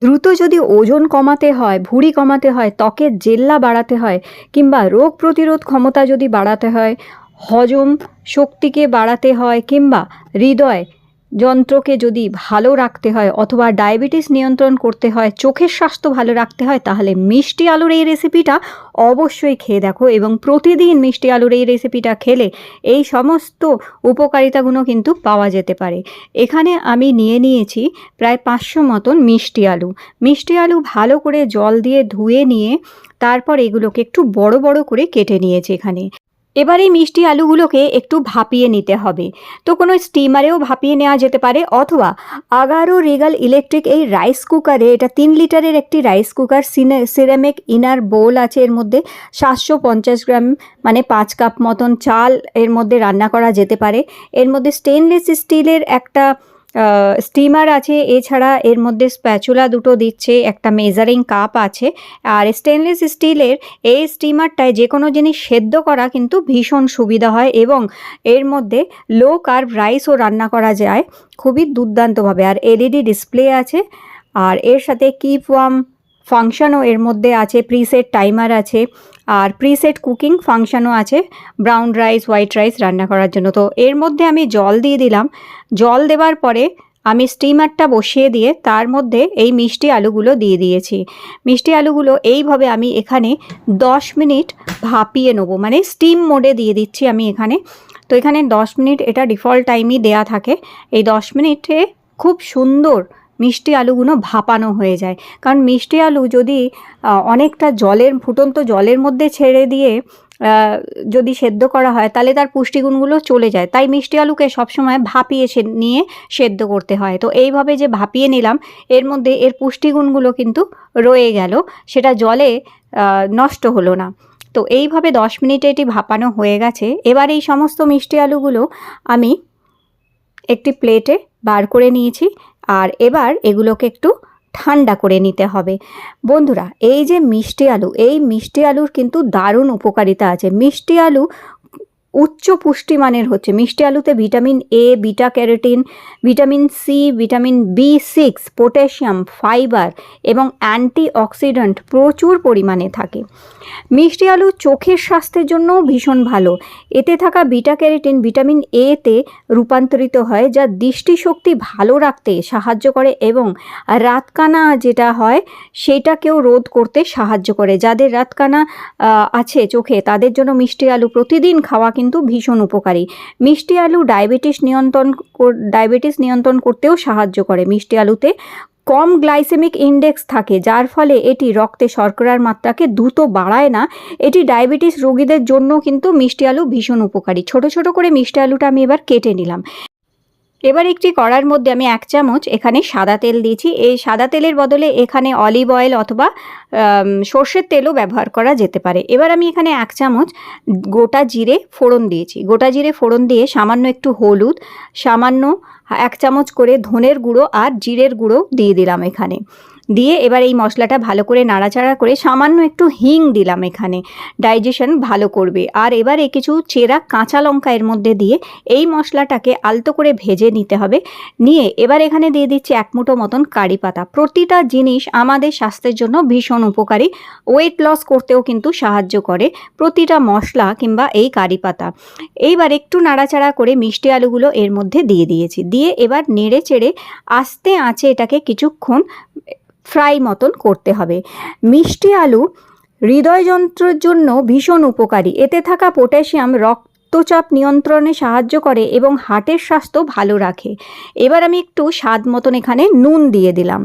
দ্রুত যদি ওজন কমাতে হয়, ভুঁড়ি কমাতে হয়, ত্বকের জেল্লা বাড়াতে হয় কিংবা রোগ প্রতিরোধ ক্ষমতা যদি বাড়াতে হয়, হজম শক্তিকে বাড়াতে হয় কিংবা হৃদয় যন্ত্রকে যদি ভালো রাখতে হয় অথবা ডায়াবেটিস নিয়ন্ত্রণ করতে হয়, চোখের স্বাস্থ্য ভালো রাখতে হয়, তাহলে মিষ্টি আলুর এই রেসিপিটা অবশ্যই খেয়ে দেখো এবং প্রতিদিন মিষ্টি আলুর এই রেসিপিটা খেলে এই সমস্ত উপকারিতাগুলো কিন্তু পাওয়া যেতে পারে। এখানে আমি নিয়ে নিয়েছি প্রায় 500 মতন মিষ্টি আলু। মিষ্টি আলু ভালো করে জল দিয়ে ধুয়ে নিয়ে তারপর এগুলোকে একটু বড় বড় করে কেটে নিয়েছি এখানে। এবার এই মিষ্টি আলুগুলোকে একটু ভাপিয়ে নিতে হবে। তো কোনো স্টিমারেও ভাপিয়ে নেওয়া যেতে পারে অথবা আগারো রিগাল ইলেকট্রিক এই রাইস কুকারে, এটা 3 লিটারের একটি রাইস কুকার, সিরামিক ইনার বোল আছে, এর মধ্যে 750 গ্রাম মানে 5 কাপ মতন চাল এর মধ্যে রান্না করা যেতে পারে। এর মধ্যে স্টেনলেস স্টিলের একটা স্টিমার আছে, এছাড়া এর মধ্যে স্প্যাচুলা দুটো দিচ্ছে, একটা মেজারিং কাপ আছে। আর স্টেনলেস স্টিলের এই স্টিমারটায় যে কোনো জিনিস সেদ্ধ করা কিন্তু ভীষণ সুবিধা হয় এবং এর মধ্যে লো কার্ব রাইসও রান্না করা যায় খুবই দুর্দান্তভাবে। আর এলইডি ডিসপ্লে আছে, আর এর সাথে কিপ ওয়ার্ম ফাংশনও এর মধ্যে আছে, প্রিসেট টাইমার আছে, আর প্রিসেট কুকিং ফাংশনও আছে ব্রাউন রাইস হোয়াইট রাইস রান্না করার জন্য। তো এর মধ্যে আমি জল দিয়ে দিলাম। জল দেওয়ার পরে আমি স্টিমারটা বসিয়ে দিয়ে তার মধ্যে এই মিষ্টি আলুগুলো দিয়ে দিয়েছি। মিষ্টি আলুগুলো এইভাবে আমি এখানে 10 মিনিট ভাপিয়ে নেবো, মানে স্টিম মোডে দিয়ে দিচ্ছি আমি এখানে। তো এখানে 10 মিনিট এটা ডিফল্ট টাইমই দেয়া থাকে। এই 10 মিনিটে খুব সুন্দর মিষ্টি আলুগুলো ভাপানো হয়ে যায়। কারণ মিষ্টি আলু যদি অনেকটা ফুটন্ত জলের মধ্যে ছেড়ে দিয়ে যদি সেদ্ধ করা হয় তাহলে তার পুষ্টিগুণগুলো চলে যায়। তাই মিষ্টি আলুকে সবসময় ভাপিয়ে নিয়ে সেদ্ধ করতে হয়। তো এইভাবে যে ভাপিয়ে নিলাম, এর মধ্যে এর পুষ্টিগুণগুলো কিন্তু রয়ে গেল, সেটা জলে নষ্ট হলো না। তো এইভাবে 10 মিনিটে এটি ভাপানো হয়ে গেছে। এবার এই সমস্ত মিষ্টি আলুগুলো আমি একটি প্লেটে বার করে নিয়েছি, আর এবার এগুলোকে একটু ঠান্ডা করে নিতে হবে। বন্ধুরা, এই যে মিষ্টি আলু, এই মিষ্টি আলুর কিন্তু দারুণ উপকারিতা আছে। মিষ্টি আলু উচ্চ পুষ্টিমানের হচ্ছে। মিষ্টি আলুতে vitamin A, beta carotene, vitamin C, vitamin বি6, পটাশিয়াম, ফাইবার এবং অ্যান্টিঅক্সিডেন্ট প্রচুর পরিমাণে থাকে। মিষ্টি আলু চোখের স্বাস্থ্যের জন্যও ভীষণ ভালো। এতে থাকা বিটা ক্যারোটিন ভিটামিন এতে রূপান্তরিত হয়, যা দৃষ্টিশক্তি ভালো রাখতে সাহায্য করে এবং রাতকানা যেটা হয় সেটাকেও রোধ করতে সাহায্য করে। যাদের রাতকানা আছে চোখে, তাদের জন্য মিষ্টি আলু প্রতিদিন খাওয়া কিন্তু ভীষণ উপকারী। মিষ্টি আলু ডায়াবেটিস নিয়ন্ত্রণ করতেও সাহায্য করে। মিষ্টি আলুতে কম গ্লাইসেমিক ইন্ডেক্স থাকে, যার ফলে এটি রক্তে শর্করার মাত্রাকে দ্রুত বাড়ায় না। এটি ডায়াবেটিস রোগীদের জন্য কিন্তু মিষ্টি আলু ভীষণ উপকারী। ছোট ছোট করে মিষ্টি আলুটা আমি এবার কেটে নিলাম। এবার একটি কড়ার মধ্যে আমি 1 চামচ এখানে সাদা তেল দিয়েছি। এই সাদা তেলের বদলে এখানে অলিভ অয়েল অথবা সর্ষের তেলও ব্যবহার করা যেতে পারে। এবার আমি এখানে 1 চামচ গোটা জিরে ফোড়ন দিয়েছি। গোটা জিরে ফোড়ন দিয়ে সামান্য একটু হলুদ, সামান্য 1 চামচ করে ধনের গুঁড়ো আর জিরের গুঁড়ো দিয়ে দিলাম এখানে। দিয়ে এবার এই মশলাটা ভালো করে নাড়াচাড়া করে সামান্য একটু হিং দিলাম এখানে, ডাইজেশন ভালো করবে। আর এবারে কিছু চেরা কাঁচা লঙ্কা এর মধ্যে দিয়ে এই মশলাটাকে আলতো করে ভেজে নিতে হবে। নিয়ে এবার এখানে দিয়ে দিচ্ছি 1 মুঠো মতন কারি পাতা। প্রতিটা জিনিস আমাদের স্বাস্থ্যের জন্য ভীষণ উপকারী, ওয়েট লস করতেও কিন্তু সাহায্য করে প্রতিটা মশলা কিংবা এই কারি পাতা। এইবার একটু নাড়াচাড়া করে মিষ্টি আলুগুলো এর মধ্যে দিয়ে দিয়েছি। দিয়ে এবার নেড়ে চেড়ে আস্তে আঁচে এটাকে কিছুক্ষণ ফ্রাই মতন করতে হবে। মিষ্টি আলু হৃদয়যন্ত্রের জন্য ভীষণ উপকারী। এতে থাকা পটাশিয়াম রক্তচাপ নিয়ন্ত্রণে সাহায্য করে এবং হার্টের স্বাস্থ্য ভালো রাখে। এবার আমি একটু স্বাদ মতন এখানে নুন দিয়ে দিলাম।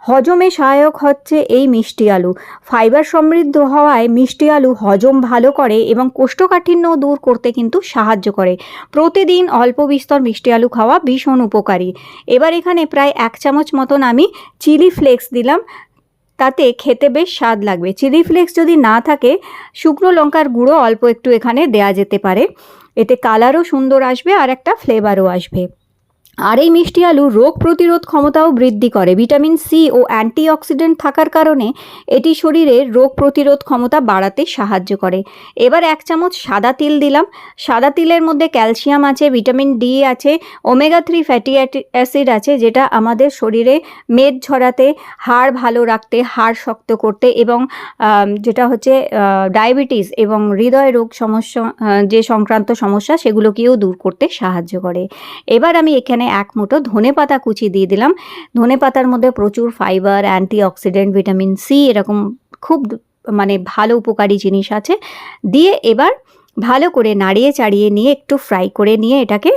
হজমে সহায়ক হচ্ছে এই মিষ্টি আলু। ফাইবার সমৃদ্ধ হওয়ায় মিষ্টি আলু হজম ভালো করে এবং কোষ্ঠকাঠিন্য দূর করতে কিন্তু সাহায্য করে। প্রতিদিন অল্প বিস্তর মিষ্টি আলু খাওয়া ভীষণ উপকারী। এবার এখানে প্রায় 1 চামচ মতন আমি চিলি ফ্লেক্স দিলাম, তাতে খেতে বেশ স্বাদ লাগবে। চিলি ফ্লেক্স যদি না থাকে, শুকনো লঙ্কার গুঁড়ো অল্প একটু এখানে দেয়া যেতে পারে। এতে কালারও সুন্দর আসবে আর একটা ফ্লেভারও আসবে। আর এই মিষ্টি আলু রোগ প্রতিরোধ ক্ষমতাও বৃদ্ধি করে। ভিটামিন সি ও অ্যান্টিঅক্সিডেন্ট থাকার কারণে এটি শরীরের রোগ প্রতিরোধ ক্ষমতা বাড়াতে সাহায্য করে। এবার 1 চামচ সাদা তিল দিলাম। সাদা তিলের মধ্যে ক্যালসিয়াম আছে, ভিটামিন ডি আছে, ওমেগা 3 ফ্যাটি অ্যাসিড আছে, যেটা আমাদের শরীরে মেদ ঝরাতে, হাড় ভালো রাখতে, হাড় শক্ত করতে এবং যেটা হচ্ছে ডায়াবেটিস এবং হৃদয় রোগ সমস্যা যে সংক্রান্ত সমস্যা সেগুলোকেও দূর করতে সাহায্য করে। এবার আমি এখানে 1 মুঠো ধনেপাতা কুচি দিয়ে দিলাম। ধনেপাতার মধ্যে প্রচুর ফাইবার, অ্যান্টিঅক্সিডেন্ট, ভিটামিন সি এরকম খুব মানে ভালো উপকারী জিনিস আছে। দিয়ে এবার ভালো করে নাড়িয়ে চাড়িয়ে নিয়ে একটু ফ্রাই করে নিয়ে এটাকে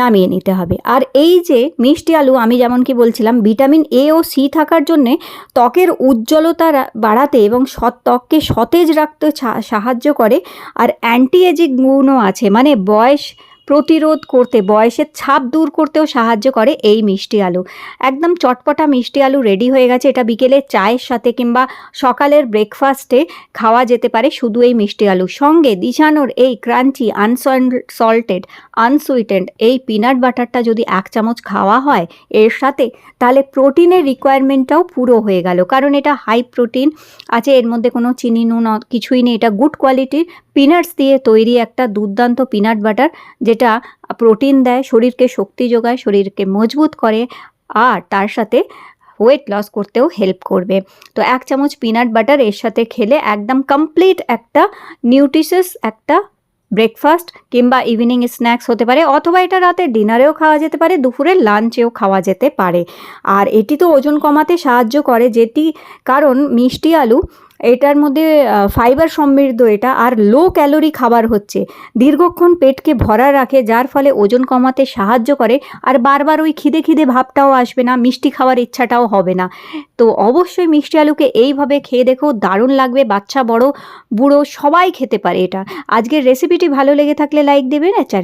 নামিয়ে নিতে হবে। আর এই যে মিষ্টি আলু আমি যেমন কি বলছিলাম, ভিটামিন এ ও সি থাকার জন্যে ত্বকের উজ্জ্বলতা বাড়াতে এবং ত্বককে সতেজ রাখতে সাহায্য করে। আর অ্যান্টি এজিং গুণও আছে, মানে বয়স প্রতিরোধ করতে, বয়সের ছাপ দূর করতেও সাহায্য করে এই মিষ্টি আলু। একদম চটপটা মিষ্টি আলু রেডি হয়ে গেছে। এটা বিকেলে চায়ের সাথে কিংবা সকালের ব্রেকফাস্টে খাওয়া যেতে পারে শুধু এই মিষ্টি আলু। সঙ্গে দিশানোর এই ক্রাঞ্চি আনসুইটেন্ড এই পিনাট বাটারটা যদি 1 চামচ খাওয়া হয় এর সাথে, তাহলে প্রোটিনের রিকোয়ারমেন্টটাও পুরো হয়ে গেল। কারণ এটা হাই প্রোটিন আছে, এর মধ্যে কোনো চিনি নুন কিছুই নেই। এটা গুড কোয়ালিটির পিনাটস দিয়ে তৈরি একটা দুর্দান্ত পিনাট বাটার, যেটা প্রোটিন দেয়, শরীরকে শক্তি যোগায়, শরীরকে মজবুত করে আর তার সাথে ওয়েট লস করতেও হেল্প করবে। তো 1 চামচ পিনাট বাটার এর সাথে খেলে একদম কমপ্লিট একটা নিউট্রিশাস একটা ব্রেকফাস্ট কিংবা ইভিনিং স্ন্যাক্স হতে পারে, অথবা এটা রাতে ডিনারেও খাওয়া যেতে পারে, দুপুরের লাঞ্চেও খাওয়া যেতে পারে। আর এটি তো ওজন কমাতে সাহায্য করে, যেটি কারণ মিষ্টি আলু এটার মধ্যে ফাইবার সমৃদ্ধ এটা, আর লো ক্যালোরি খাবার হচ্ছে, দীর্ঘক্ষণ পেটকে ভরা রাখে, যার ফলে ওজন কমাতে সাহায্য করে। আর বারবার ওই খিদে খিদে ভাবটাও আসবে না, মিষ্টি খাওয়ার ইচ্ছাটাও হবে না। তো অবশ্যই মিষ্টি আলুকে এইভাবে খেয়ে দেখো, দারুণ লাগবে। বাচ্চা বড় বুড়ো সবাই খেতে পারে এটা। আজকের রেসিপিটি ভালো লেগে থাকলে লাইক দেবেন আর